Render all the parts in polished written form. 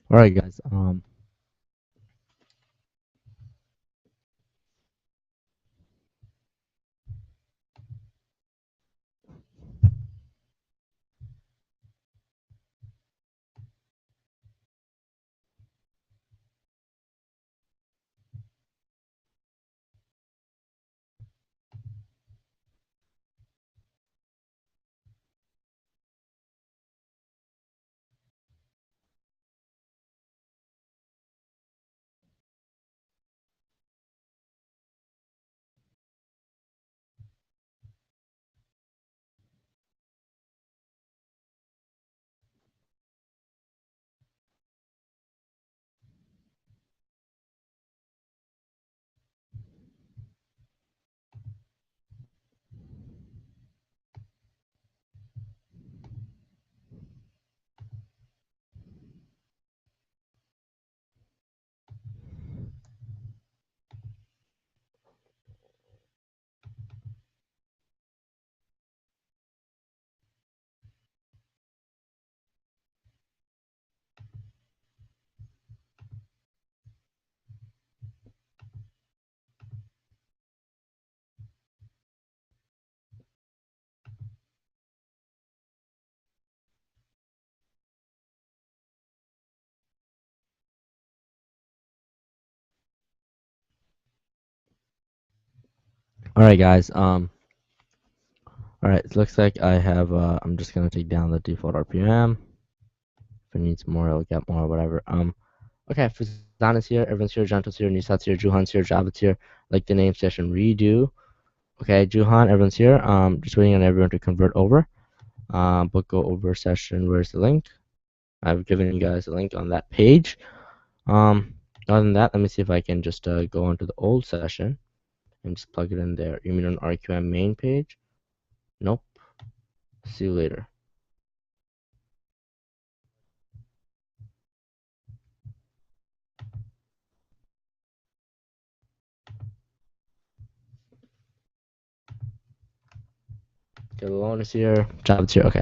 All right, guys. All right, guys. All right. It looks like I have. I'm just gonna take down the default RPM. If it needs more, I'll get more. Whatever. Okay. Fazan is here. Everyone's here. Janto's here. Nisat's here. Juhan's here. Javit's here. Like the name session redo. Okay. Juhan. Everyone's here. Just waiting on everyone to convert over. But go over session. Where's the link? I've given you guys a link on that page. Other than that, let me see if I can just go onto the old session and just plug it in there. You mean on RQM main page? Nope. See you later. Okay, Lalone is here. Job's here. Okay.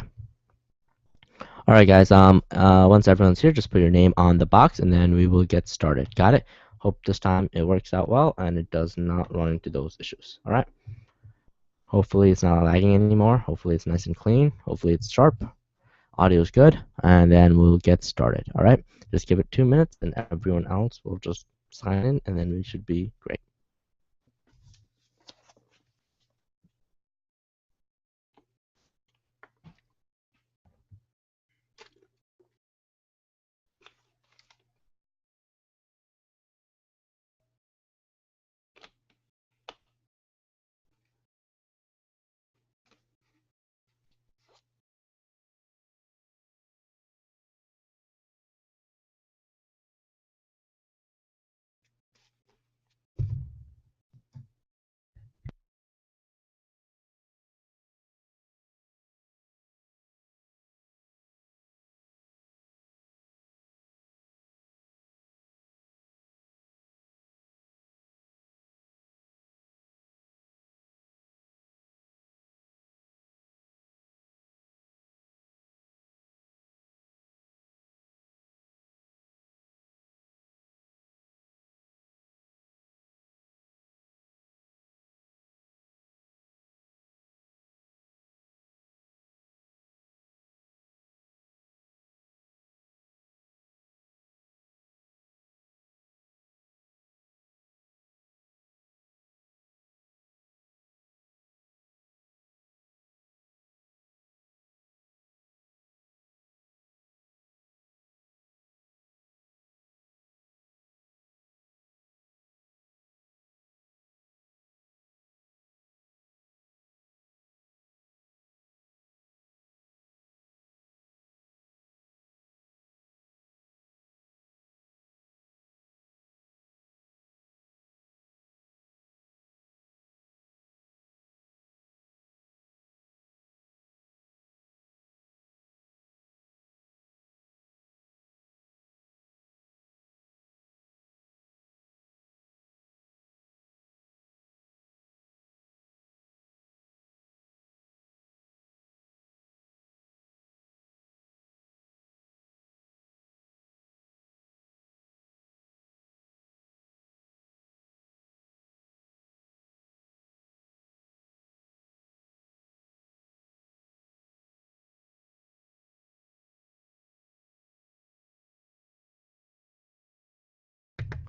All right, guys. Once everyone's here, just put your name on the box, and then we will get started. Got it? Hope this time it works out well and it does not run into those issues. All right. Hopefully it's not lagging anymore. Hopefully it's nice and clean. Hopefully it's sharp. Audio is good, and then we'll get started. All right. Just give it 2 minutes, and everyone else will just sign in, and then we should be great.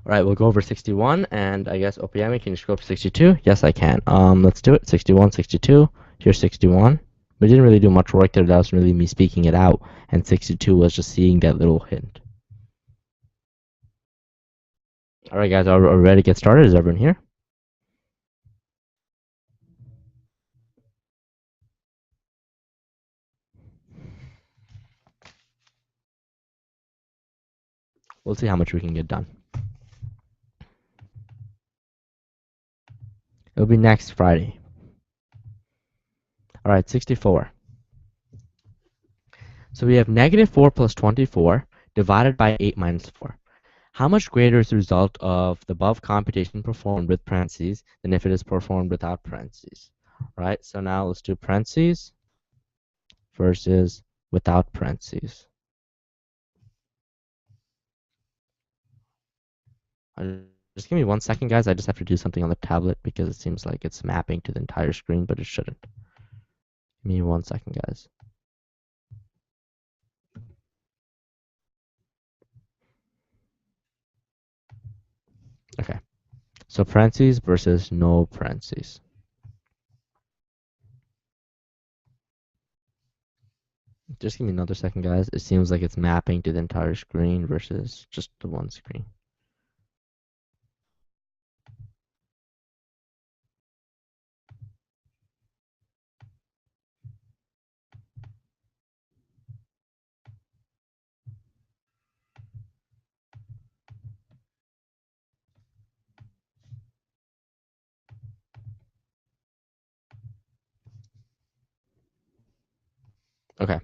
All right, we'll go over 61, and I guess OPM, can you scroll up to 62? Yes, I can. Let's do it. 61, 62. Here's 61. We didn't really do much work there. That was really me speaking it out, and 62 was just seeing that little hint. All right, guys, are we ready to get started? Is everyone here? We'll see how much we can get done. It'll be next Friday. All right, 64. So we have negative 4 plus 24 divided by 8 minus 4. How much greater is the result of the above computation performed with parentheses than if it is performed without parentheses? Right, so now let's do parentheses versus without parentheses. Just give me 1 second, guys. I just have to do something on the tablet because it seems like it's mapping to the entire screen, but it shouldn't. Give me 1 second, guys. Okay, so parentheses versus no parentheses. Just give me another second, guys. It seems like it's mapping to the entire screen versus just the one screen. Okay.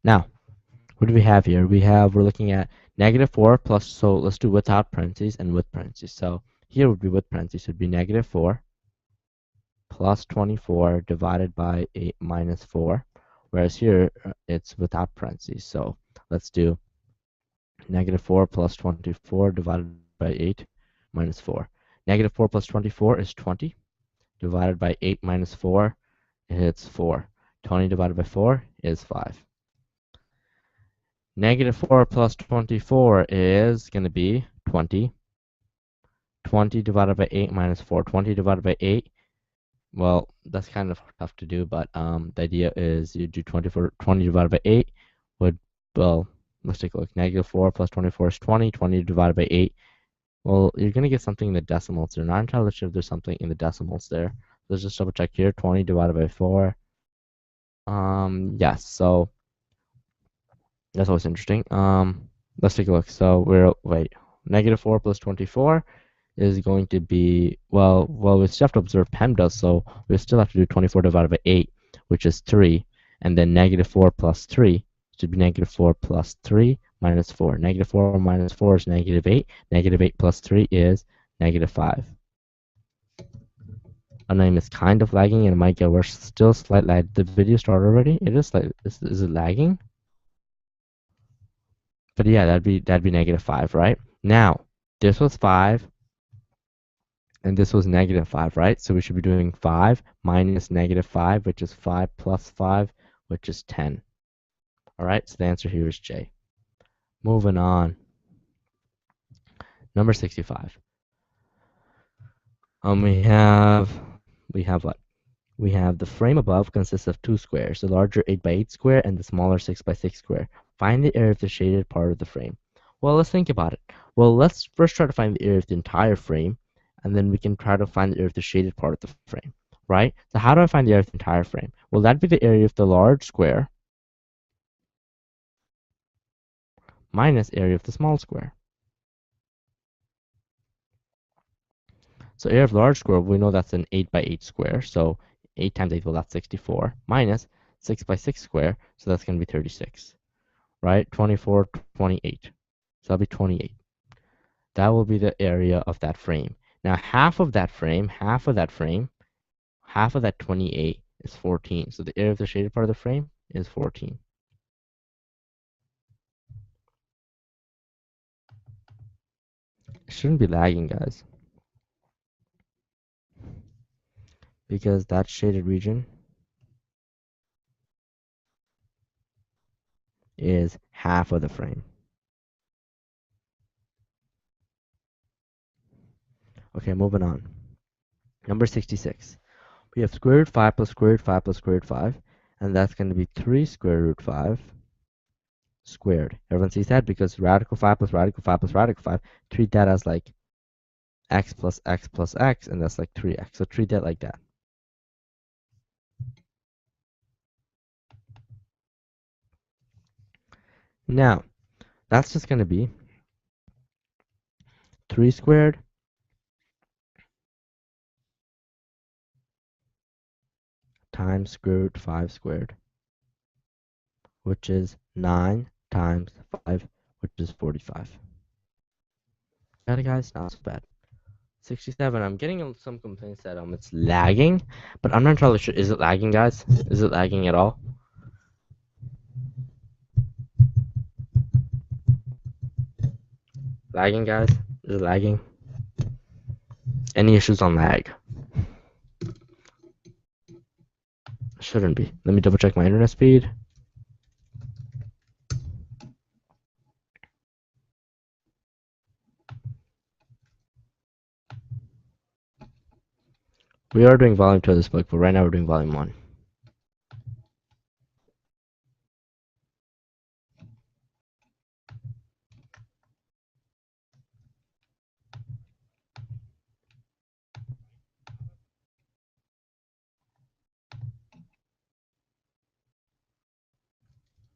Now, what do we have here? We're looking at negative 4 plus, so let's do without parentheses and with parentheses. So here would be with parentheses, would be negative 4 plus 24 divided by 8 minus 4, whereas here it's without parentheses. So let's do negative 4 plus 24 divided by 8 minus 4. Negative 4 plus 24 is 20 divided by 8 minus 4, it's 4. 20 divided by 4 is 5. Negative 4 plus 24 is going to be 20. 20 divided by 8 minus 4. 20 divided by 8, well, that's kind of tough to do, but the idea is you do 20 divided by 8 would, well, let's take a look. Negative 4 plus 24 is 20. 20 divided by 8, well, you're going to get something in the decimals. They're not entirely sure if there's something in the decimals there. Let's just double check here. 20 divided by 4. Yes, so that's always interesting. Let's take a look. So negative 4 plus 24 is going to be, well, we still have to observe PEMDAS, so we still have to do 24 divided by 8, which is 3, and then negative 4 plus 3 should be negative 4 plus 3 minus 4. Negative 4 minus 4 is negative 8. Negative 8 plus 3 is negative 5. Our name is kind of lagging and it might get worse. Still slight lag. Did the video start already? It is like, is it lagging? But yeah, that'd be negative 5, right? Now, this was 5 and this was negative 5, right? So we should be doing 5 minus negative 5, which is 5 plus 5, which is 10. All right, so the answer here is J. Moving on. Number 65. We have what? We have the frame above consists of two squares, the larger 8 by 8 square and the smaller 6 by 6 square. Find the area of the shaded part of the frame. Well, let's think about it. Well, let's first try to find the area of the entire frame, and then we can try to find the area of the shaded part of the frame, right? So how do I find the area of the entire frame? Well, that'd be the area of the large square minus area of the small square. So area of large square, we know that's an 8 by 8 square, so 8 times 8, well, that's 64, minus 6 by 6 square, so that's going to be 36, right? 24, 28, so that'll be 28. That will be the area of that frame. Now, half of that 28 is 14, so the area of the shaded part of the frame is 14. It shouldn't be lagging, guys, because that shaded region is half of the frame. Okay, moving on. Number 66. We have square root 5 plus square root 5 plus square root 5, and that's going to be 3 square root 5 squared. Everyone sees that because radical 5 plus radical 5 plus radical 5, treat that as like x plus x plus x, and that's like 3x. So treat that like that. Now, that's just going to be 3 squared times square root 5 squared, which is 9 times 5, which is 45. Got it, guys? Not so bad. 67. I'm getting some complaints that it's lagging, but I'm not entirely sure. Is it lagging, guys? Is it lagging at all? Lagging, guys? Is it lagging? Any issues on lag? Shouldn't be. Let me double check my internet speed. We are doing volume 2 of this book, but right now we're doing volume 1.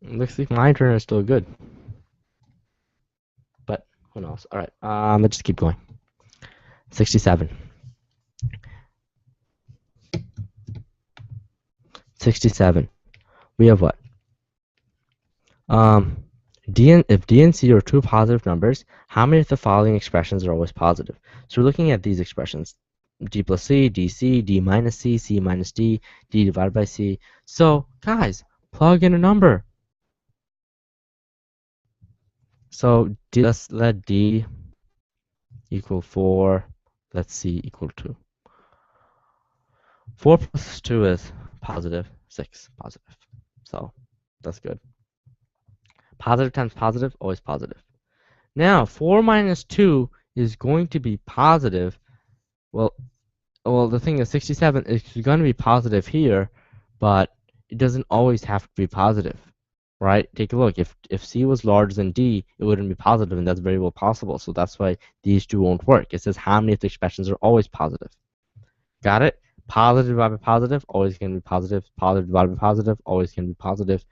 Looks like my internet is still good, but who knows? All right, let's just keep going. 67. 67. We have what? If D and C are two positive numbers, how many of the following expressions are always positive? So we're looking at these expressions: D plus C, DC, D minus C, C minus D, D divided by C. So guys, plug in a number. So let's let D equal 4, let C equal 2. 4 plus 2 is positive 6, positive. So that's good. Positive times positive, always positive. Now 4 minus 2 is going to be positive. Well, the thing is 67 is going to be positive here, but it doesn't always have to be positive, right? Take a look. If C was larger than D, it wouldn't be positive, and that's very well possible. So that's why these two won't work. It says how many of the expressions are always positive. Got it? Positive divided by positive, always going to be positive. Positive divided by positive, always going to be positive.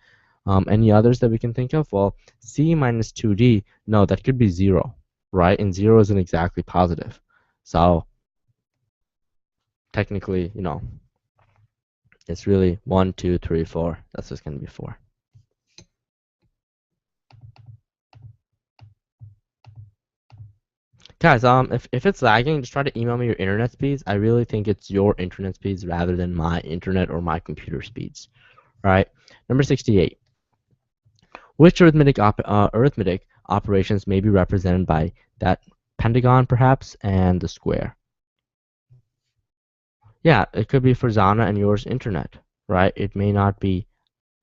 Any others that we can think of? Well, C minus 2D, no, that could be 0, right? And 0 isn't exactly positive. So technically, it's really 1, 2, 3, 4. That's just going to be 4. Guys, if it's lagging, just try to email me your internet speeds. I really think it's your internet speeds rather than my internet or my computer speeds. All right. Number 68. Which arithmetic operations may be represented by that pentagon, perhaps, and the square? Yeah, it could be for Zana and yours internet, right? It may not be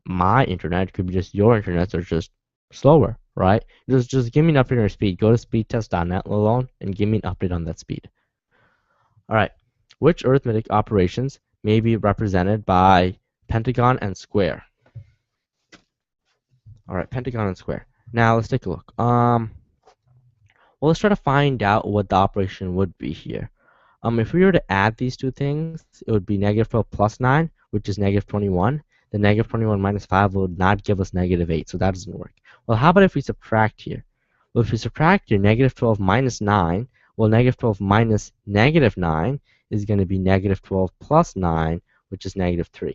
my internet. It could be just your internet or just slower, right? Just give me an update on your speed. Go to speedtest.net alone and give me an update on that speed. All right. Which arithmetic operations may be represented by pentagon and square? All right, pentagon and square. Now let's take a look. Well, let's try to find out what the operation would be here. If we were to add these two things, it would be negative 12 plus 9, which is negative 21. The negative 21 minus 5 will not give us negative 8, so that doesn't work. Well, how about if we subtract here? Well, if we subtract here, negative 12 minus 9, well, negative 12 minus negative 9 is going to be negative 12 plus 9, which is negative 3,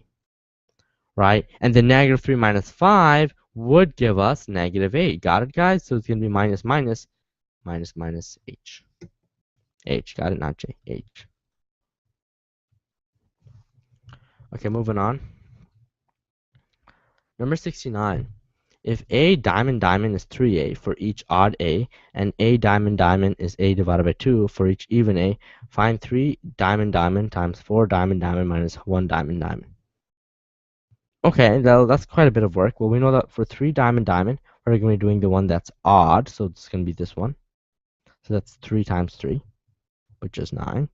right? And the negative 3 minus 5 would give us negative 8. Got it, guys? So it's going to be minus minus minus minus h. H, got it, not J, H. Okay, moving on. Number 69. If A diamond diamond is 3A for each odd A, and A diamond diamond is A divided by 2 for each even A, find 3 diamond diamond times 4 diamond diamond minus 1 diamond diamond. Okay, that's quite a bit of work. Well, we know that for 3 diamond diamond, we're going to be doing the one that's odd, so it's going to be this one. So that's 3 times 3. which is 9.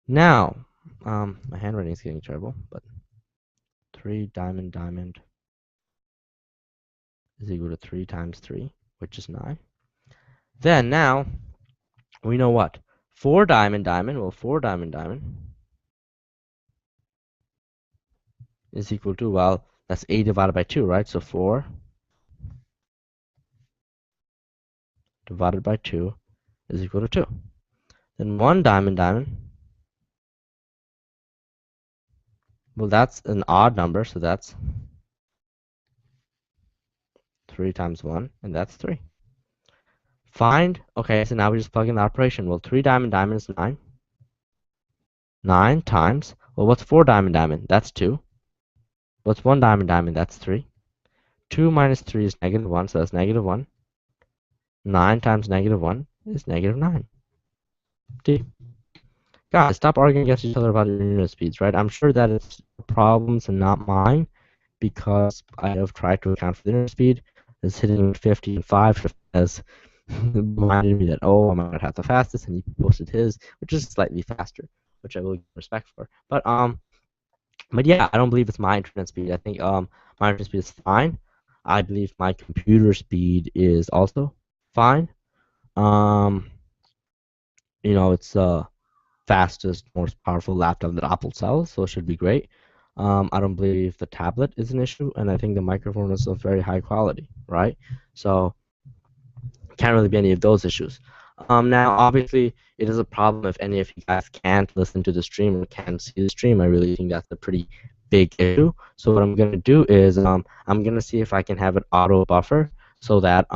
Now, my handwriting is getting terrible, but 3 diamond is equal to 3 times 3, which is 9. Then now, we know what? 4 diamond, well, 4 diamond is equal to, well, that's 8 divided by 2, right? So 4 divided by 2 is equal to 2. Then 1 diamond, well, that's an odd number, so that's 3 times 1, and that's 3. Find, okay, so now we just plug in the operation. Well, 3 diamond is 9. 9 times, well, what's 4 diamond? That's 2. What's 1 diamond? That's 3. 2 minus 3 is negative 1, so that's negative 1. 9 times negative 1 is negative 9. D. Guys, stop arguing against each other about your unit speeds, right? I'm sure that it's problems and not mine, because I have tried to account for the unit speed. It's hitting 50 and 5 has reminded me that, oh, I might not have the fastest, and he posted his, which is slightly faster, which I will give respect for. But yeah, I don't believe it's my internet speed. I think my internet speed is fine. I believe my computer speed is also fine. Um, it's fastest, most powerful laptop that Apple sells, so it should be great. I don't believe the tablet is an issue, and I think the microphone is of very high quality, right? So can't really be any of those issues. Now, obviously, it is a problem if any of you guys can't listen to the stream or can't see the stream. I really think that's a pretty big issue. So what I'm gonna do is I'm gonna see if I can have it auto buffer so that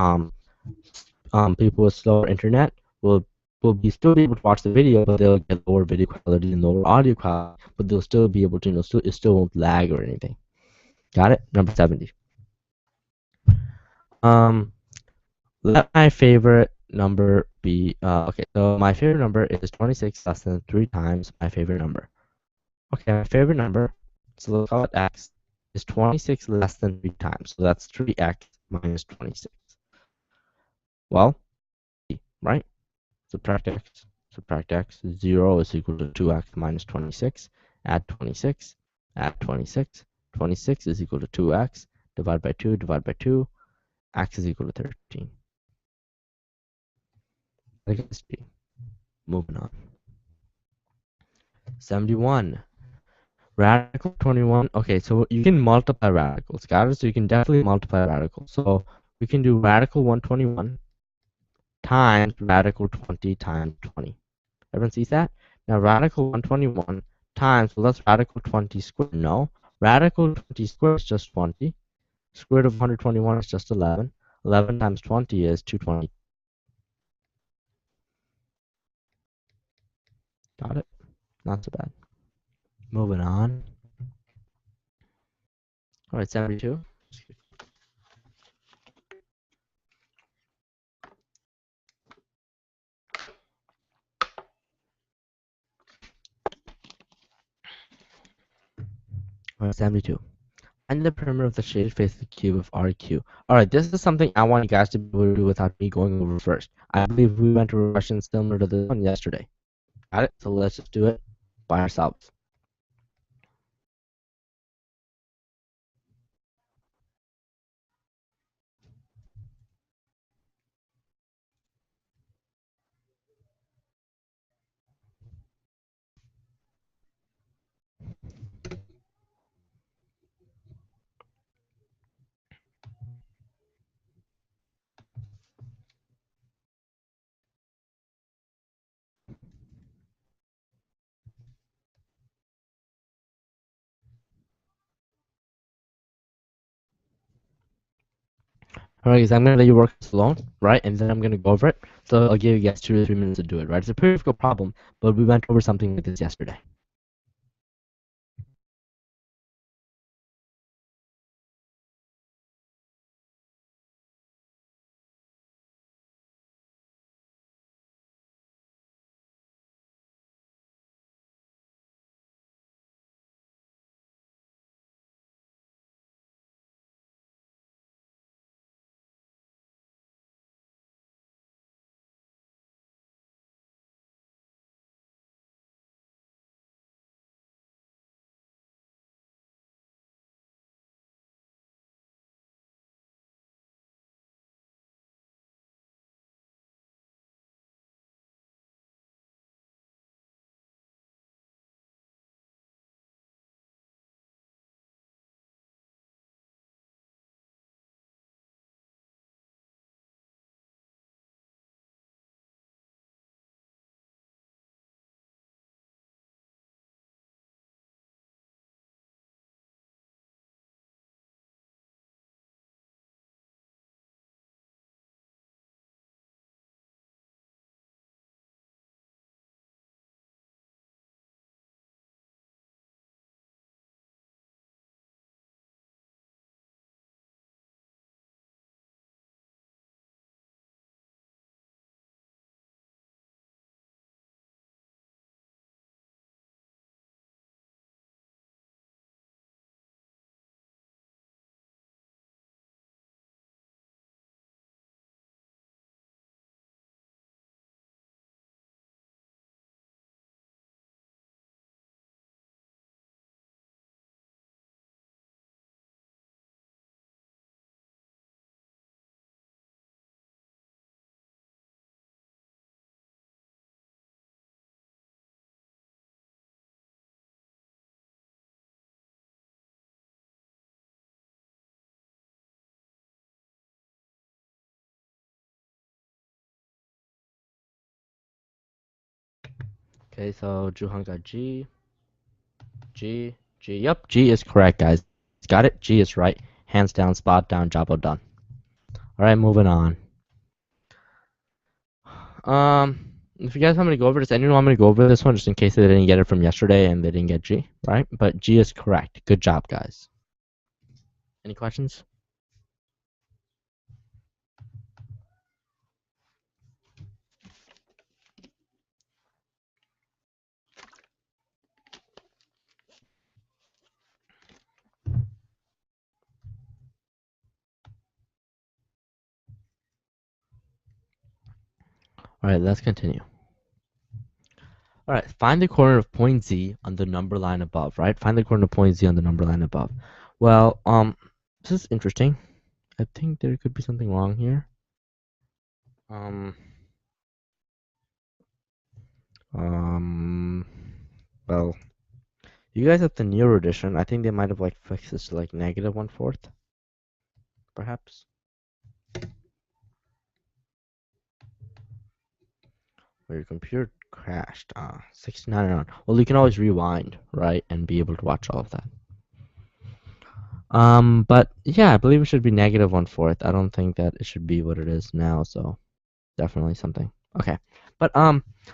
people with slower internet still be able to watch the video, but they'll get lower video quality and lower audio quality, but they'll still be able to, it still won't lag or anything. Got it? Number 70. Let my favorite number be, okay, so my favorite number is 26 less than 3 times my favorite number. Okay, my favorite number, so let's call it x, is 26 less than 3 times, so that's 3x minus 26. Well, right? Subtract x, 0 is equal to 2x minus 26, add 26, add 26, 26 is equal to 2x, divide by 2, x is equal to 13. I guess B. Moving on. 71. Radical 21. Okay, so you can multiply radicals, got it? So you can definitely multiply radicals. So we can do radical 121 times radical 20 times 20. Everyone sees that? Now radical 121 times, well, that's radical 20 squared. No, radical 20 squared is just 20. Square root of 121 is just 11. 11 times 20 is 220. Got it? Not so bad. Moving on. All right, 72. All right, 72. Find the perimeter of the shaded face of the cube of RQ. Alright, this is something I want you guys to be able to do without me going over first. I believe we went over a question similar to this one yesterday. Got it? So let's just do it by ourselves. Alright guys, I'm gonna let you work this alone, right? And then I'm gonna go over it. So I'll give you guys 2 to 3 minutes to do it, right? It's a pretty difficult problem, but we went over something like this yesterday. Okay, so Juhan got G. Yep, G is correct, guys. Got it? G is right. Hands down, spot down, job well done. All right, moving on. If you guys want me to go over this, anyone want me to go over this one just in case they didn't get it from yesterday and they didn't get G, right? But G is correct. Good job, guys. Any questions? All right, let's continue. All right, find the corner of point Z on the number line above, right? Find the corner of point Z on the number line above. Well, this is interesting. I think there could be something wrong here. Well, you guys have the newer edition. I think they might have like fixed this to like -1/4, perhaps. Or your computer crashed. 69. Well, you can always rewind, right, and be able to watch all of that. But yeah, I believe it should be -1/4. I don't think that it should be what it is now, so definitely something. Okay, but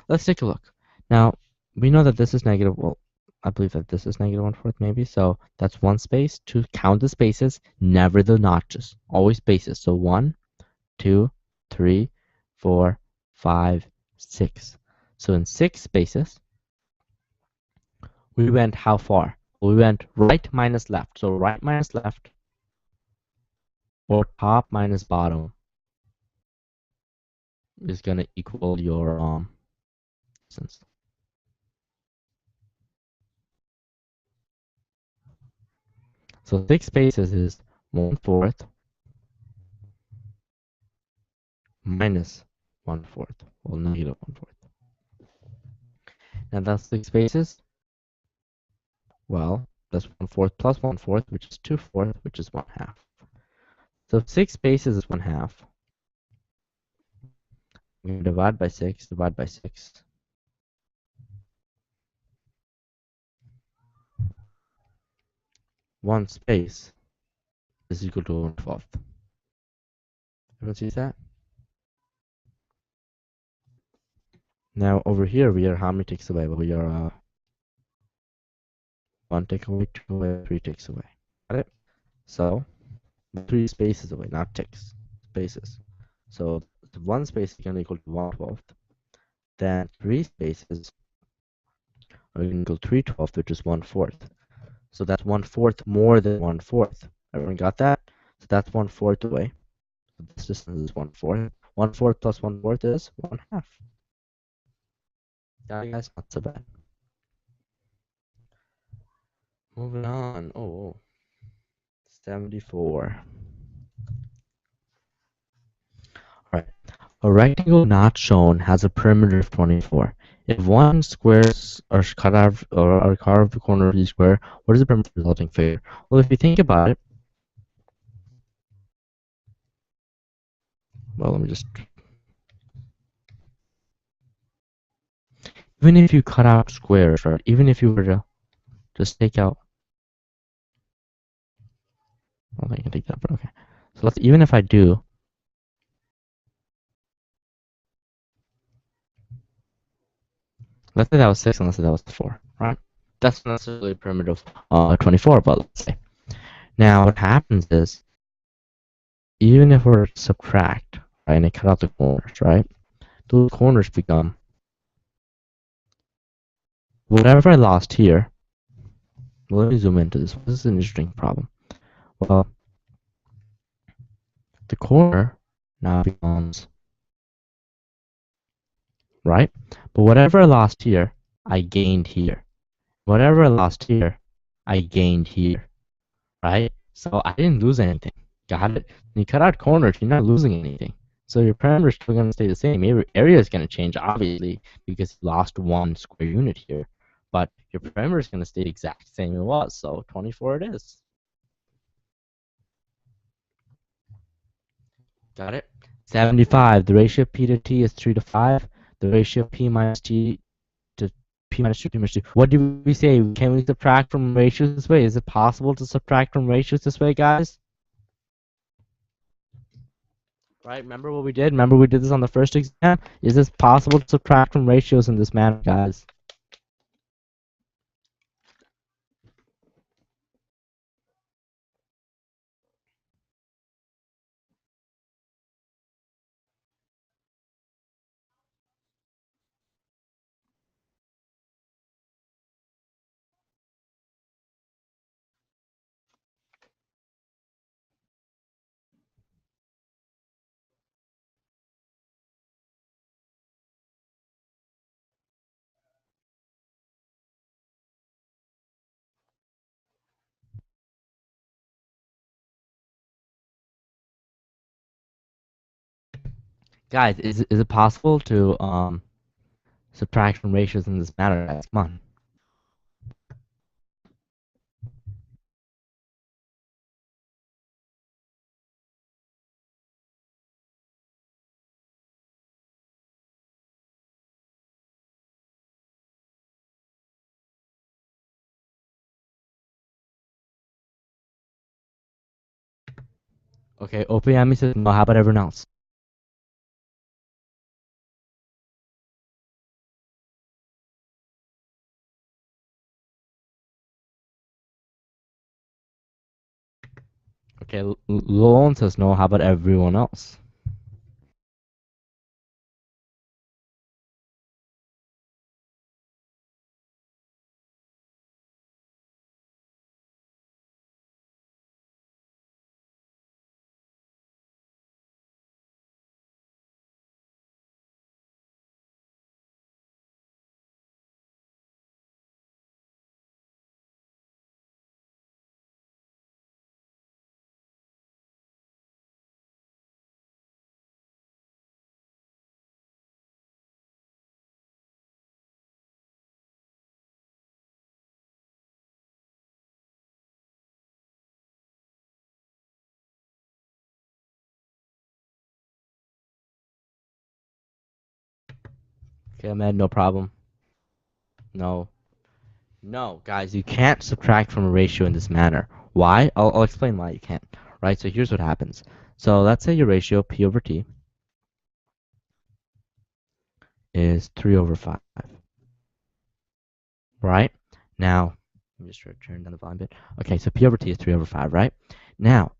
let's take a look. Now, we know that this is negative. Well, I believe that this is -1/4 maybe. So that's one space. To count the spaces, never the notches. Always spaces. So 1, 2, 3, 4, 5, 6. So in 6 spaces, we went how far? We went right minus left. So right minus left, or top minus bottom, is gonna equal your distance. So 6 spaces is 1/4 minus 1/4, well, -1/4. Now that's 6 spaces. Well, that's 1/4 plus 1/4, which is 2/4, which is 1/2. So if 6 spaces is 1/2, we're going to divide by 6, divide by 6. One space is equal to 1/12. Everyone sees that? Now over here we are how many ticks away? Well, we are 1 tick away, 2 away, 3 ticks away. Got it? So 3 spaces away, not ticks, spaces. So one space is going to equal to 1/12. Then 3 spaces are going to equal 3/12, which is 1/4. So that's 1/4 more than 1/4. Everyone got that? So that's 1/4 away. So this distance is 1/4. 1/4 plus 1/4 is 1/2. Yeah, guys, not so bad. Moving on. Oh, 74. Alright. A rectangle not shown has a perimeter of 24. If one squares are cut out or are carved the corner of each square, what is the perimeter resulting figure? Well, if you think about it, well, let me just. Even if you cut out squares, right? Even if you were to just take out. I don't think I can take that, but okay. So let's, even if I do, let's say that was 6 and let's say that was 4, right? That's not necessarily a perimeter of 24, but let's say. Now what happens is, even if we're to subtract, right, and I cut out the corners, right? Those corners become whatever I lost here. Well, let me zoom into this. This is an interesting problem. Well, the corner now becomes right, but whatever I lost here, I gained here. Whatever I lost here, I gained here, right? So I didn't lose anything. Got it? When you cut out corners, you're not losing anything. So your parameter is still going to stay the same. Your area is going to change, obviously, because you lost 1 square unit here. But your parameter is going to stay the exact same it was. So 24 it is. Got it? 75. The ratio of P to T is 3 to 5. The ratio of P minus T to p minus 2, p minus 2. What do we say? Can we subtract from ratios this way? Is it possible to subtract from ratios this way, guys? Right, remember what we did? Remember we did this on the first exam? Is this possible to subtract from ratios in this manner, guys? Guys, is it possible to subtract from ratios in this manner, guys? Come on. Okay, OPM says no. How about everyone else? Okay, Lone says no. How about everyone else? Okay, Ahmed, no problem. No. No, guys, you can't subtract from a ratio in this manner. Why? I'll explain why you can't. Right, so here's what happens. So let's say your ratio P over T is 3 over 5. Right? Now, let me just turn down the volume a bit. Okay, so P over T is 3 over 5, right? Now,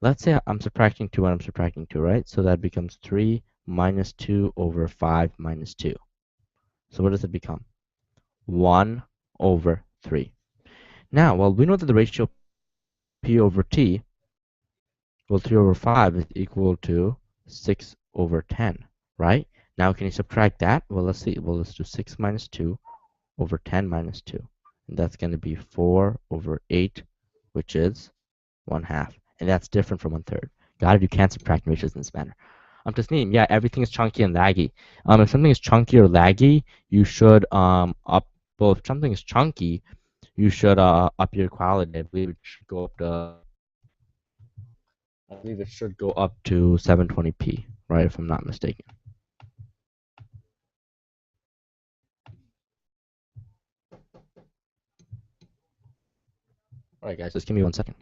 let's say I'm subtracting 2 and I'm subtracting 2, right? So that becomes 3 minus 2 over 5 minus 2. So what does it become? 1 over 3. Now, well, we know that the ratio P over T, well, 3 over 5 is equal to 6 over 10, right? Now, can you subtract that? Well, let's see. Well, let's do 6 minus 2 over 10 minus 2. And that's going to be 4 over 8, which is 1/2. And that's different from 1/3. Got it? You can't subtract ratios in this manner. Tasneem, yeah, everything is chunky and laggy. If something is chunky or laggy, you should well, if something is chunky, you should up your quality. I believe it should go up to 720p, right? If I'm not mistaken. All right, guys, just give me 1 second.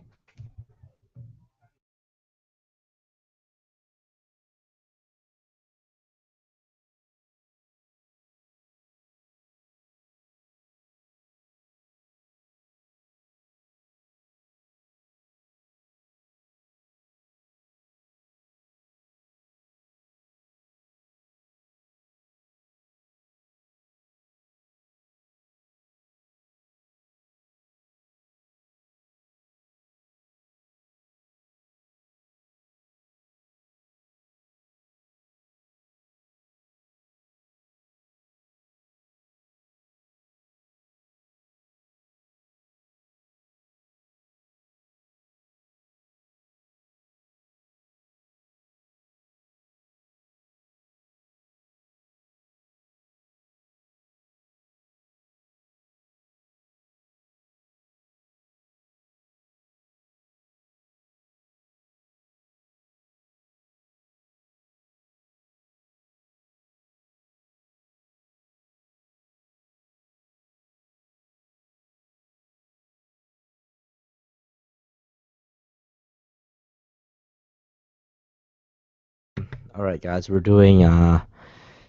Alright guys, we're doing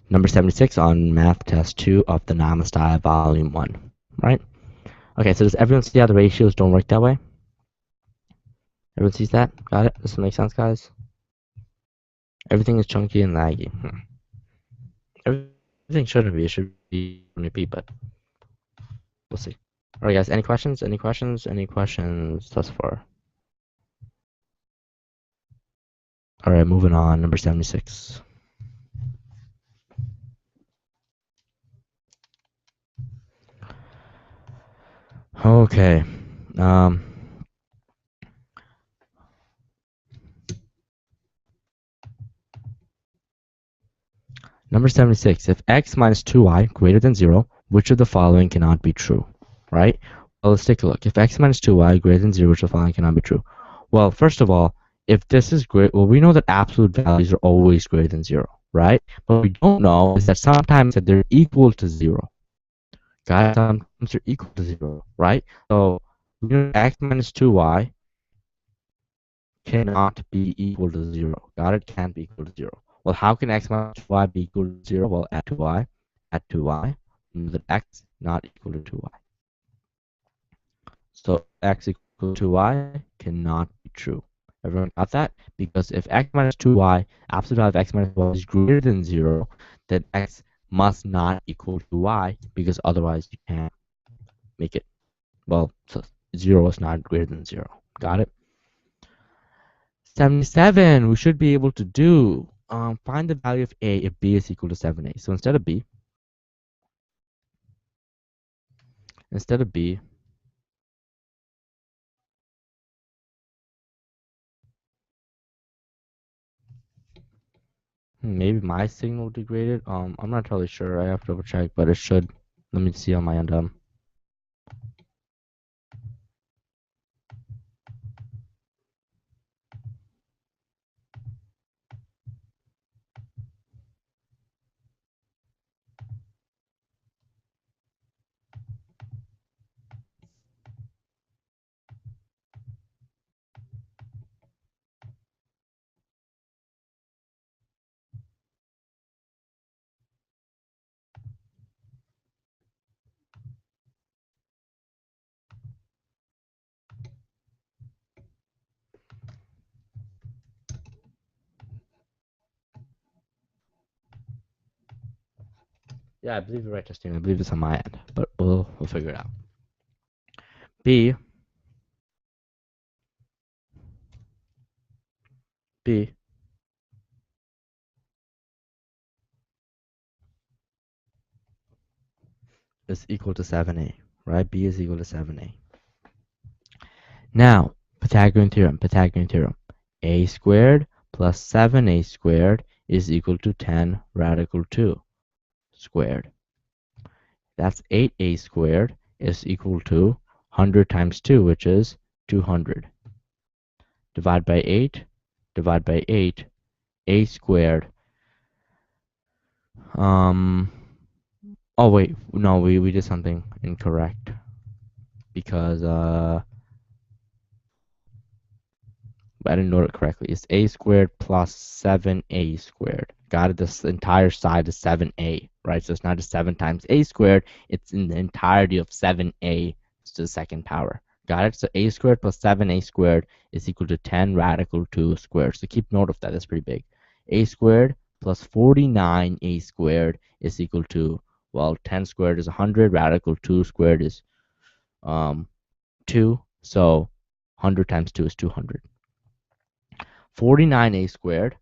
number 76 on Math Test 2 of the Namaste Volume 1, right? Okay, so does everyone see how the ratios don't work that way? Everyone sees that? Got it? Does it make sense, guys? Everything is chunky and laggy. Everything shouldn't be. It should be 20p, but we'll see. Alright guys, any questions? Any questions? Any questions thus far? Alright, moving on, number 76. Okay. Number 76. If x minus 2y greater than 0, which of the following cannot be true? Right? Well, let's take a look. If x minus 2y greater than 0, which of the following cannot be true? Well, first of all, if this is great, well, we know that absolute values are always greater than 0, right? But what we don't know is that sometimes that they're equal to 0. Guys, sometimes they're equal to 0, right? So we know x minus 2y cannot be equal to 0. Got it? Can't be equal to 0. Well, how can x minus 2y be equal to 0? Well, add 2y. Add 2y. Remember that x not equal to 2y. So x equal to 2y cannot be true. Everyone got that? Because if x minus 2y, absolute value of x minus 2y is greater than 0, then x must not equal to y, because otherwise you can't make it. Well, so 0 is not greater than 0. Got it? 77, we should be able to do, find the value of a if b is equal to 7a. So instead of b, maybe my signal degraded. I'm not totally sure. I have to double check, but it should. Let me see on my end. Yeah, I believe you're right, Justine. I believe it's on my end, but we'll figure it out. B is equal to 7a, right? B is equal to 7a. Now, Pythagorean theorem. A squared plus 7a squared is equal to 10 radical 2 squared. That's 8a squared is equal to 100 times 2, which is 200. Divide by 8, a squared. Oh wait, no, we did something incorrect, because I didn't note it correctly. It's a squared plus 7a squared. Got it? This entire side is 7a, right? So it's not just 7 times a squared. It's in the entirety of 7a to the second power. Got it? So a squared plus 7a squared is equal to 10 radical 2 squared. So keep note of that. That's pretty big. A squared plus 49a squared is equal to, well, 10 squared is 100. Radical 2 squared is 2. So 100 times 2 is 200. 49a squared.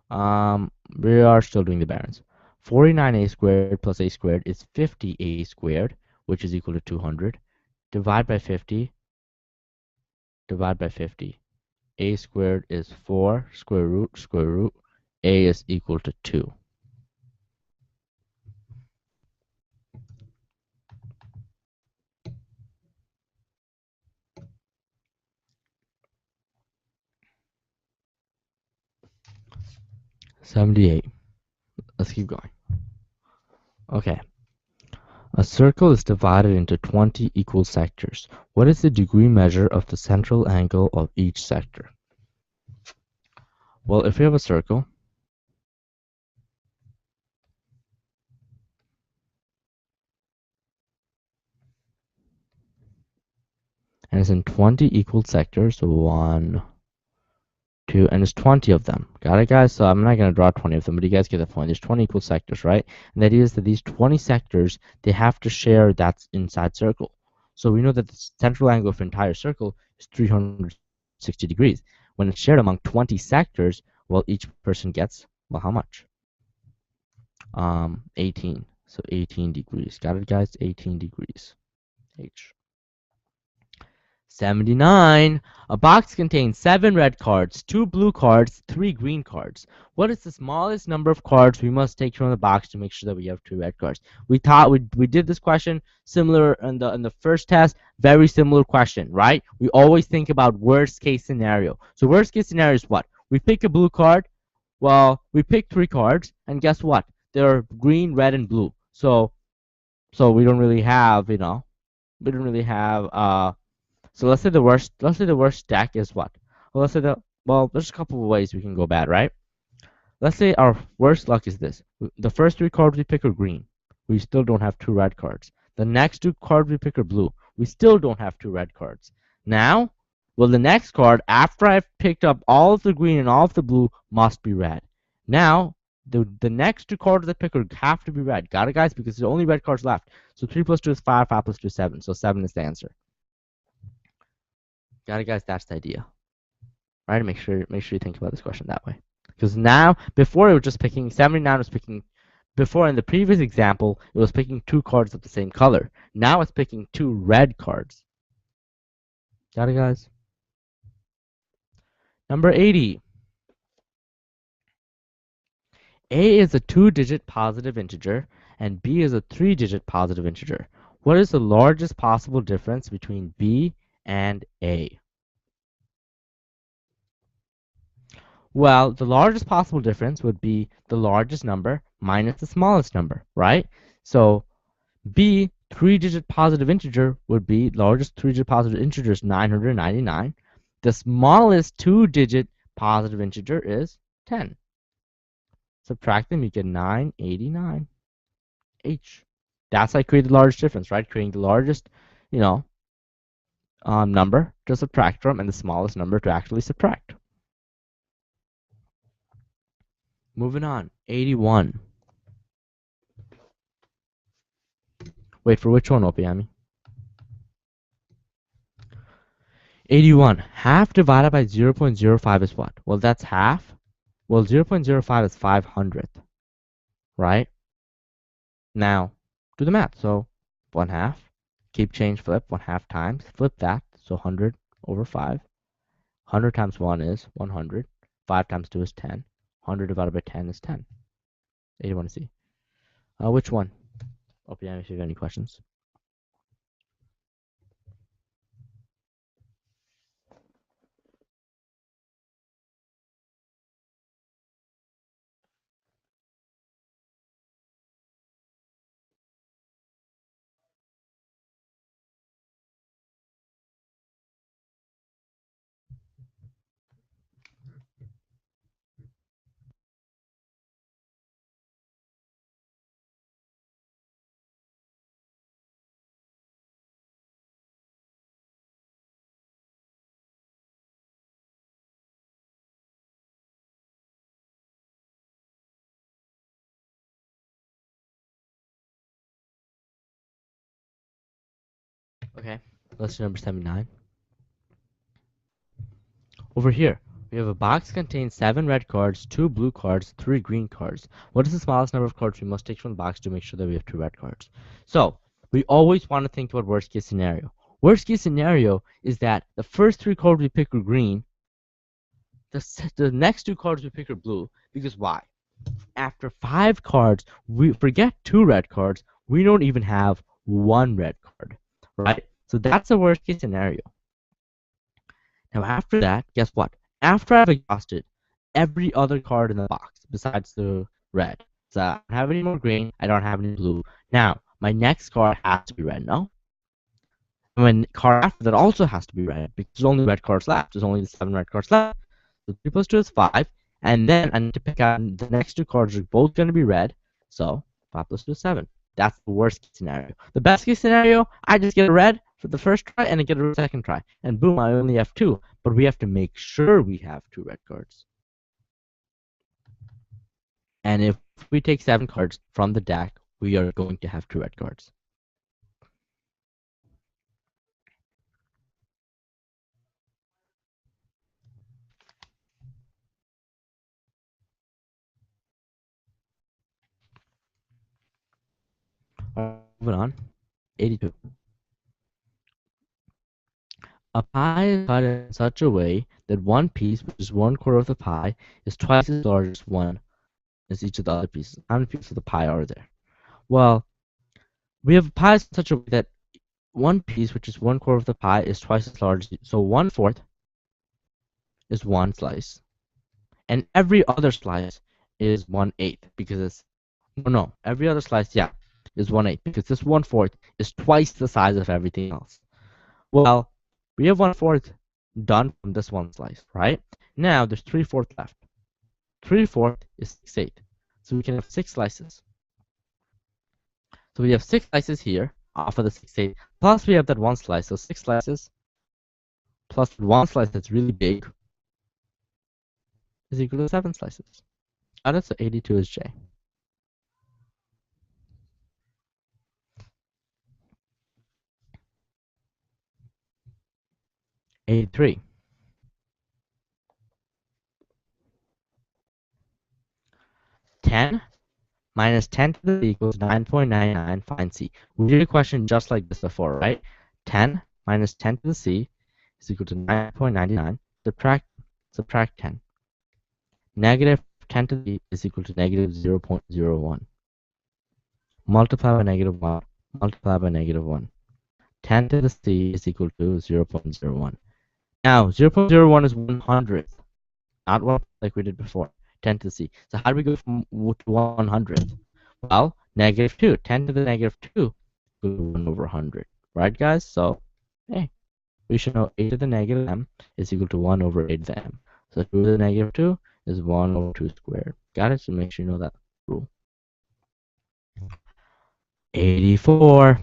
We are still doing the balance. 49a squared plus a squared is 50a squared, which is equal to 200. Divide by 50. A squared is 4 square root. A is equal to 2. $78. Let's keep going. Okay. A circle is divided into 20 equal sectors. What is the degree measure of the central angle of each sector? Well, if we have a circle, and it's in 20 equal sectors, 1, 2, and there's 20 of them. Got it, guys? So I'm not going to draw 20 of them, but you guys get the point. There's 20 equal sectors, right? And the idea is that these 20 sectors, they have to share that inside circle. So we know that the central angle of an entire circle is 360 degrees. When it's shared among 20 sectors, well, each person gets, well, how much? 18. So 18 degrees. Got it, guys? 18 degrees. H. 79. A box contains 7 red cards, 2 blue cards, 3 green cards. What is the smallest number of cards we must take from the box to make sure that we have 2 red cards? We thought we did this question similar in the first test. Very similar question, right? We always think about worst case scenario. So worst case scenario is what? We pick a blue card. Well, we pick 3 cards, and guess what? They're green, red, and blue. So we don't really have, we don't really have so let's say the worst stack is what? Well, there's a couple of ways we can go bad, right? Let's say our worst luck is this. The first 3 cards we pick are green. We still don't have 2 red cards. The next 2 cards we pick are blue. We still don't have 2 red cards. Now, well, the next card, after I've picked up all of the green and all of the blue, must be red. Now, the next 2 cards that I pick have to be red. Got it, guys? Because there's only red cards left. So 3 plus 2 is 5, 5 plus 2 is 7. So 7 is the answer. Got it, guys? That's the idea. Right? Make sure you think about this question that way. Because now, before it was just picking 79 was picking. Before in the previous example, it was picking 2 cards of the same color. Now it's picking 2 red cards. Got it, guys? Number 80. A is a 2-digit positive integer, and B is a 3-digit positive integer. What is the largest possible difference between B and A? Well, the largest possible difference would be the largest number minus the smallest number, right? So B, 3-digit positive integer, would be largest 3-digit positive integer is 999. The smallest 2-digit positive integer is 10. Subtract them, you get 989. H. That's how I create the largest difference, right? Creating the largest, number to subtract from and the smallest number to actually subtract. Moving on, 81. Wait, for which one, Opiami? 81. Half divided by 0.05 is what? Well, that's half. Well, 0.05 is 500th, right? Now, do the math. So, 1/2. Keep change, flip 1/2 times. Flip that. So, 100 over 5. 100 times 1 is 100. 5 times 2 is 10. 100 divided by 10 is 10. 81 C. Which one? Opiami, if you have any questions. Okay, let's do number 79. Over here, we have a box contains 7 red cards, 2 blue cards, 3 green cards. What is the smallest number of cards we must take from the box to make sure that we have 2 red cards? So, we always want to think about worst case scenario. Worst case scenario is that the first 3 cards we pick are green, the next 2 cards we pick are blue, because why? After 5 cards, we forget 2 red cards, we don't even have 1 red card, right? So that's the worst case scenario. Now after that, guess what? After I've exhausted every other card in the box besides the red, so I don't have any more green, I don't have any blue. Now, my next card has to be red, no? And my card after that also has to be red because there's only red cards left. There's only the 7 red cards left. So 3 plus 2 is 5. And then I need to pick out the next two cards are both going to be red. So 5 plus 2 is 7. That's the worst case scenario. The best case scenario, I just get a red for the first try and I get a second try. And boom, I only have 2. But we have to make sure we have 2 red cards. And if we take 7 cards from the deck, we are going to have 2 red cards. Moving on. 82. A pie is cut in such a way that one piece, which is 1/4 of the pie, is twice as large as one as each of the other pieces. How many pieces of the pie are there? Well, we have pies in such a way that one piece, which is 1/4 of the pie, is twice as large. So 1/4 is one slice, and every other slice is 1/8 because it's no, every other slice, yeah, is 1/8 because this 1/4 is twice the size of everything else. Well, we have 1/4 done from this one slice, right? Now there's 3/4 left. 3/4 is 6/8, so we can have 6 slices. So we have 6 slices here off of the 6/8, plus we have that one slice, so 6 slices plus one slice that's really big is equal to 7 slices. Got it? So 82 is J. 83. 10 minus 10 to the equals 9.99. Find C. We did a question just like this before, right? 10 minus 10 to the C is equal to 9.99. Subtract 10. Negative 10 to the E is equal to negative 0.01. Multiply by negative 1. Multiply by negative 1. 10 to the C is equal to 0.01. Now, 0.01 is 100th, not 1 like we did before. 10 to the C. So how do we go from 100th? Well, negative 2. 10 to the negative 2 equals 1 over 100. Right, guys? So, hey, we should know a to the negative m is equal to 1 over a to the m. So 2 to the negative 2 is 1 over 2 squared. Got it? So make sure you know that rule. 84.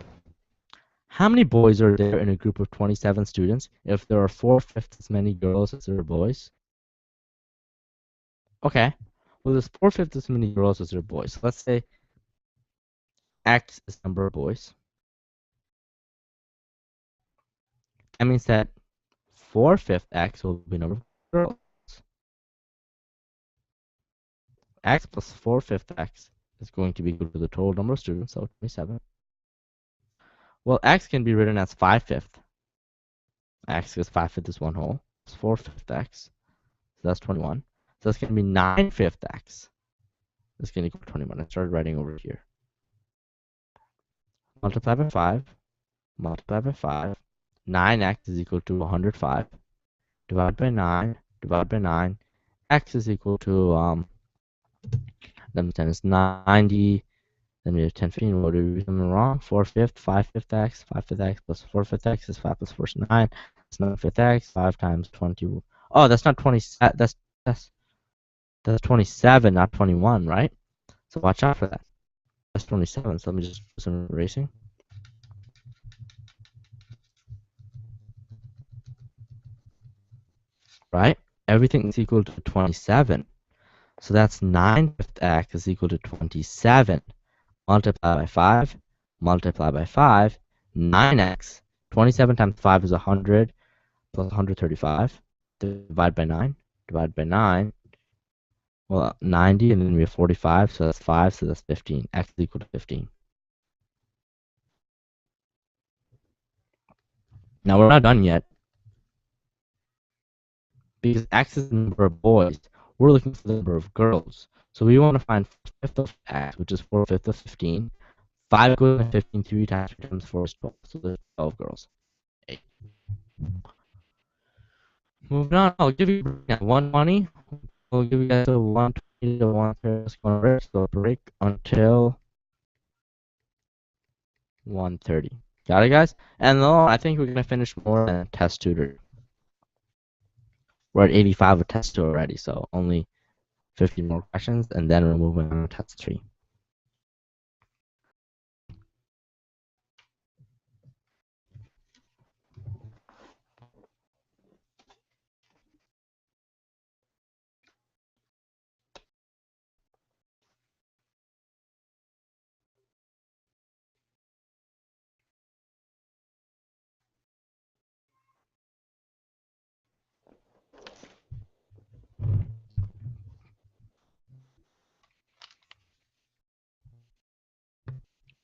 How many boys are there in a group of 27 students if there are 4/5 as many girls as there are boys? Okay, well, there's 4/5 as many girls as there are boys. So let's say X is the number of boys. That means that 4/5 X will be the number of girls. X plus 4/5 X is going to be equal to the total number of students, so 27. Well, X can be written as 5/5. X because 5/5 is one whole. It's 4/5 X. So that's 21. So that's going to be 9/5 X. That's going to equal 21. I started writing over here. Multiply by 5. Multiply by 5. 9x is equal to 105. Divide by 9. Divide by 9. X is equal to, then 10 is 90. Then we have 10, 15. What did we do something wrong? 4/5, 5/5 X. 5/5 X plus 4/5 X is 5 plus 4 is 9. That's 9/5 X. 5 times 20. Oh, that's not 20. That's 27, not 21, right? So watch out for that. That's 27. So let me just do some erasing. Right? Everything is equal to 27. So that's 9/5 X is equal to 27. Multiply by 5. Multiply by 5. 9x. 27 times 5 is 100 plus 135. Divide by 9. Divide by 9. Well, 90, and then we have 45, so that's 5, so that's 15. X is equal to 15. Now we're not done yet. Because X is the number of boys, we're looking for the number of girls. So we want to find 4/5 of X, which is 4/5 of 15. 5 goes to 15 3 times 3 times 4 is 12. So there's 12 girls. 8. Moving on, I'll give you 120. We'll give you guys a 120 to 130. So break until 130. Got it, guys? And I think we're going to finish more than test tutor. We're at 85 with test tutor already, so only 50 more questions, and then we're moving on to test 3.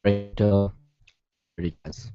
Right till 30 guys.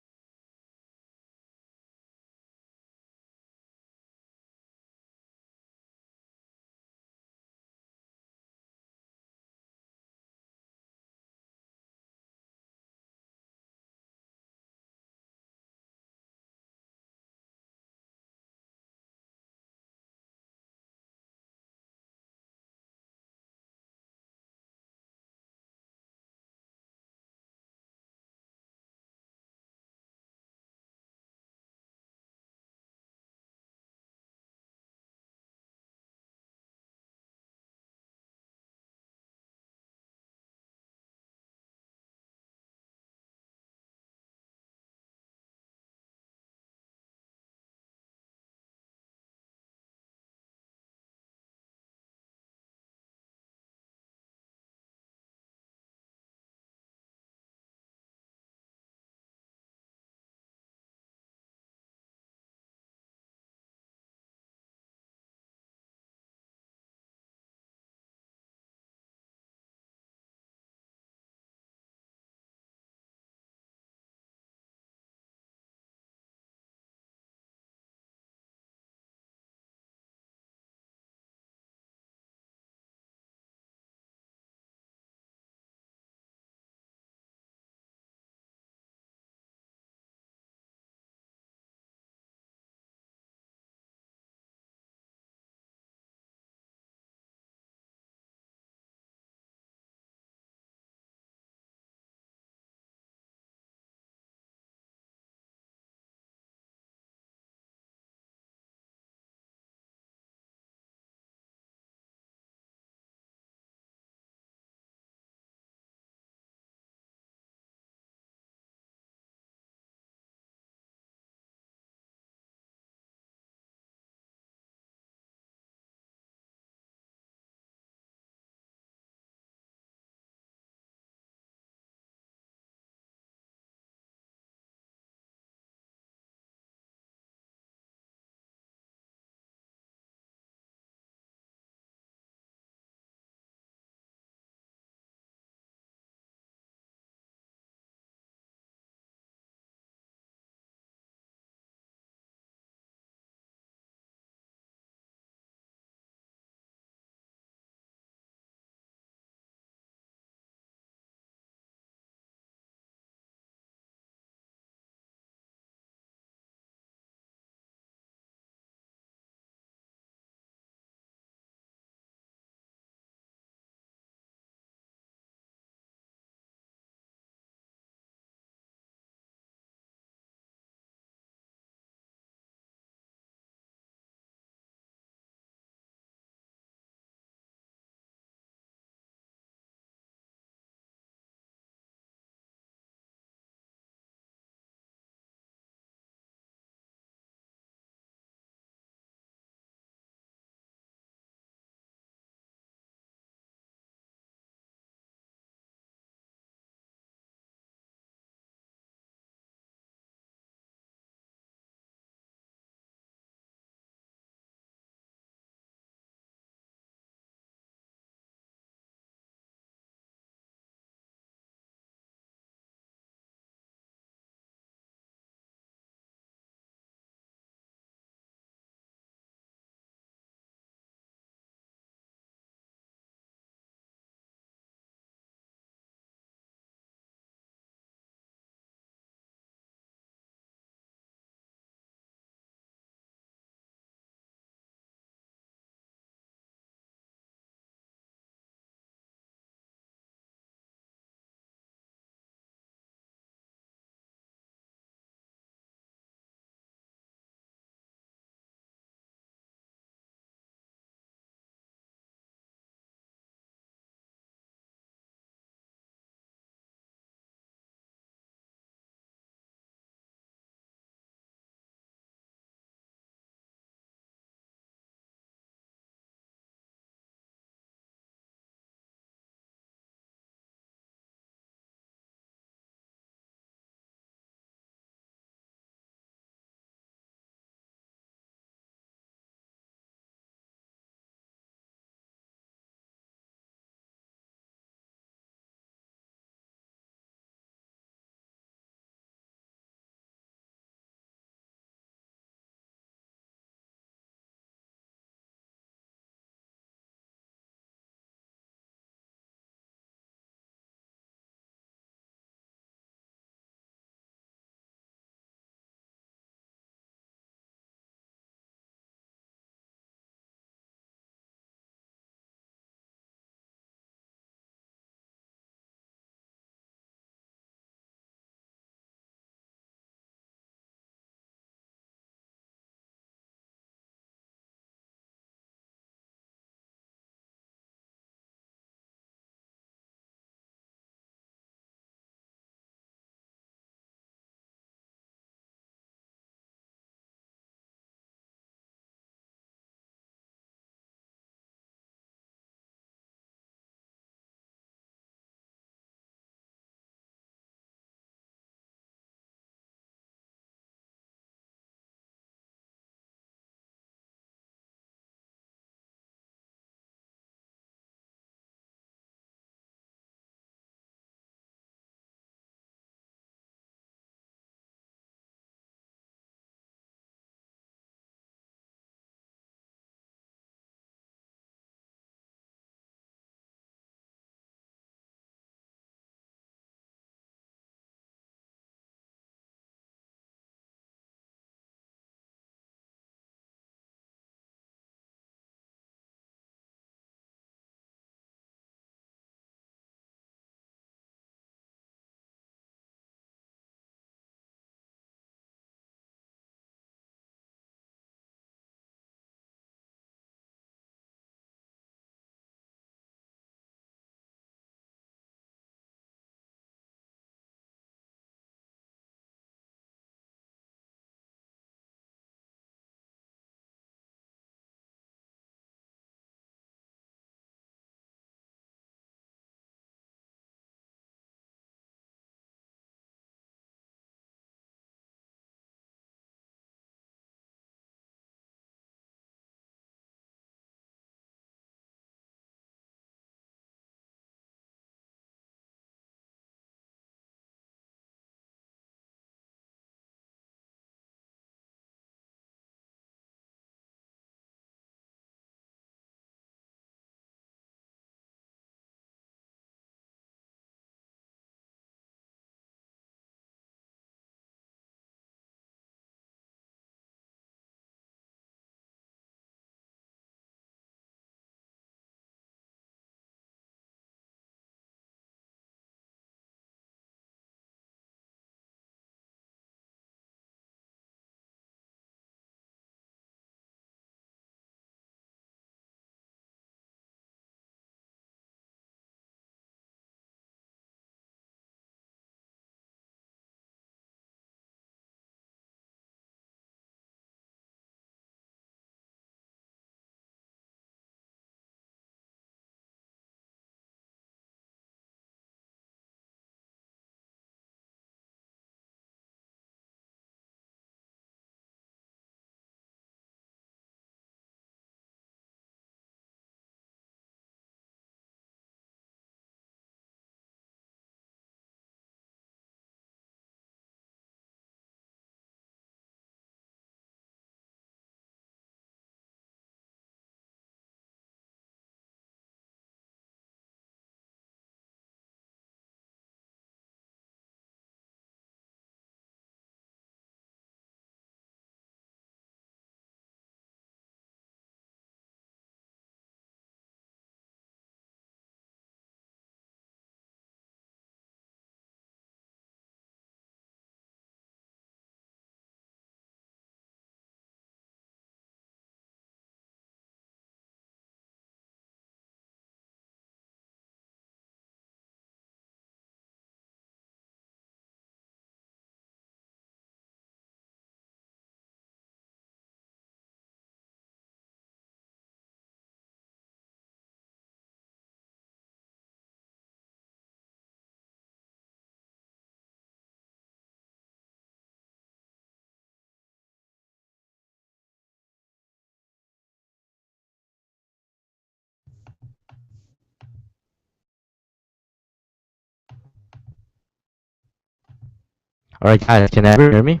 All right, guys, can everyone hear me?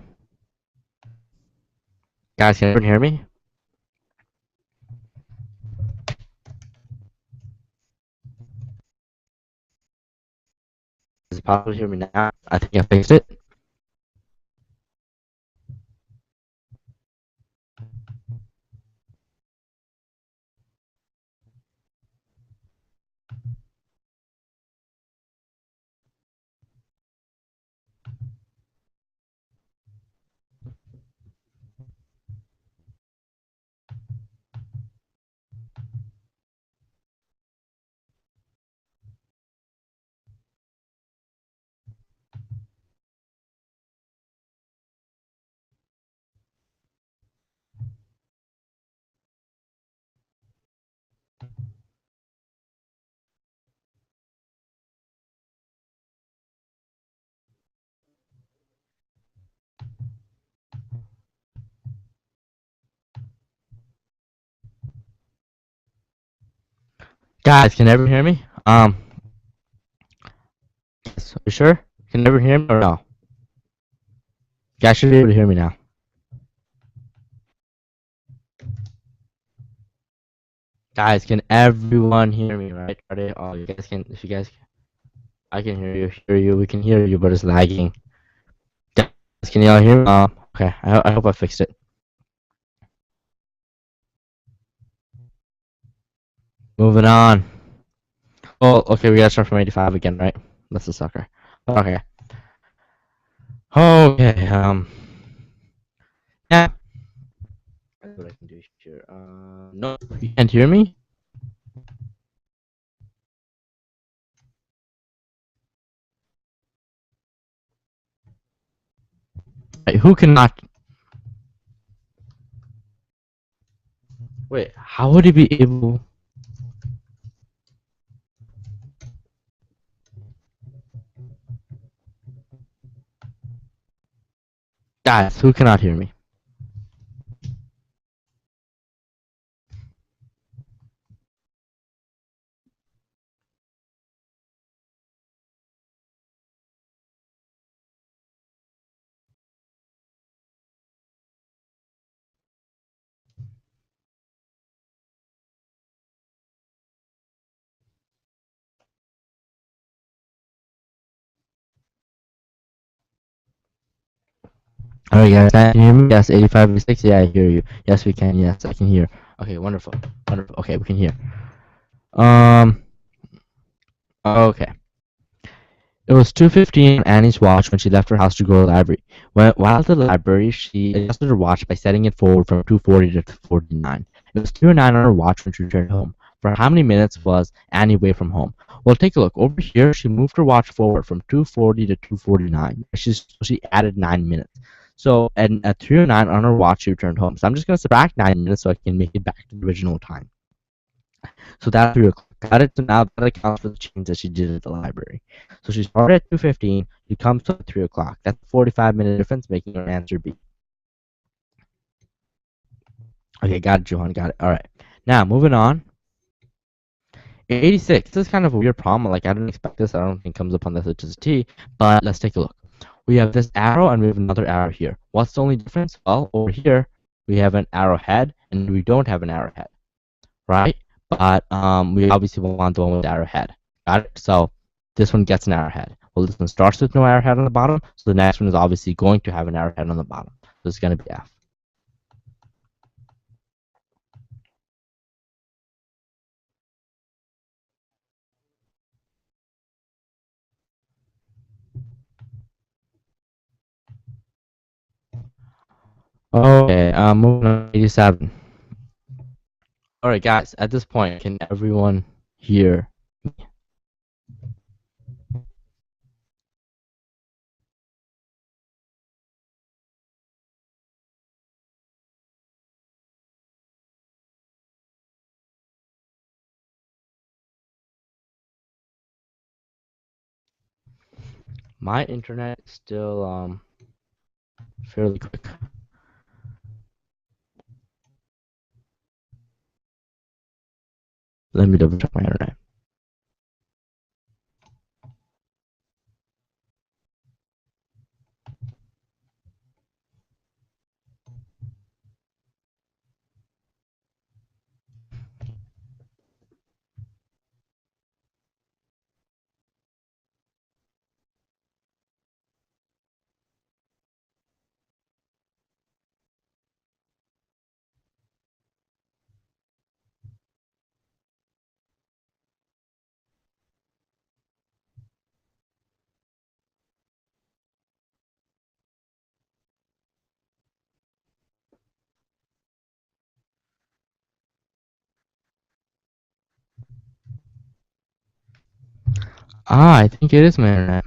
Guys, can everyone hear me? Is it possible to hear me now? I think I fixed it. Guys, can everyone hear me? Yes, are you sure? Can everyone hear me or no? Guys should be able to hear me now. Guys, can everyone hear me? Right? Are they? Oh, you guys can. If you guys, I can hear you. Hear you. We can hear you, but it's lagging. Guys, can y'all hear me? Okay. I hope I fixed it. Moving on. Oh, okay. We gotta start from 85 again, right? That's a sucker. Okay. Okay. Yeah. That's what I can do here. No, you can't hear me. Right, who cannot? Wait. How would he be able? Guys, who cannot hear me? All right, guys, can you hear me? Yes, 85 to 6. Yeah, I hear you. Yes, we can. Yes, I can hear. Okay, wonderful, wonderful. Okay, we can hear. Um. Okay. It was 2:15 on Annie's watch when she left her house to go to the library. While at the library, she adjusted her watch by setting it forward from 2:40 to 2:49. It was 2:09 on her watch when she returned home. For how many minutes was Annie away from home? Well, take a look. Over here, she moved her watch forward from 2:40 to 2:49. She added 9 minutes. So, and at 3:09 on her watch, she returned home. So I'm just going to subtract 9 minutes so I can make it back to the original time. So that's 3 o'clock. Got it. So now that accounts for the change that she did at the library. So she started at 2:15. She comes to 3 o'clock. That's a 45-minute difference, making her answer B. Okay, got it, Johan. Got it. All right. Now moving on. 86. This is kind of a weird problem. Like I didn't expect this. I don't think it comes up on the SHSAT. But let's take a look. We have this arrow and we have another arrow here. What's the only difference? Well, over here we have an arrowhead and we don't have an arrowhead, right? But we obviously want the one with the arrowhead. Got it? So this one gets an arrowhead. Well, this one starts with no arrowhead on the bottom, so the next one is obviously going to have an arrowhead on the bottom. So it's going to be F. Okay, moving on to 87. All right, guys. At this point, can everyone hear me? My internet is still fairly quick. Let me double check my internet. Ah, I think it is my internet.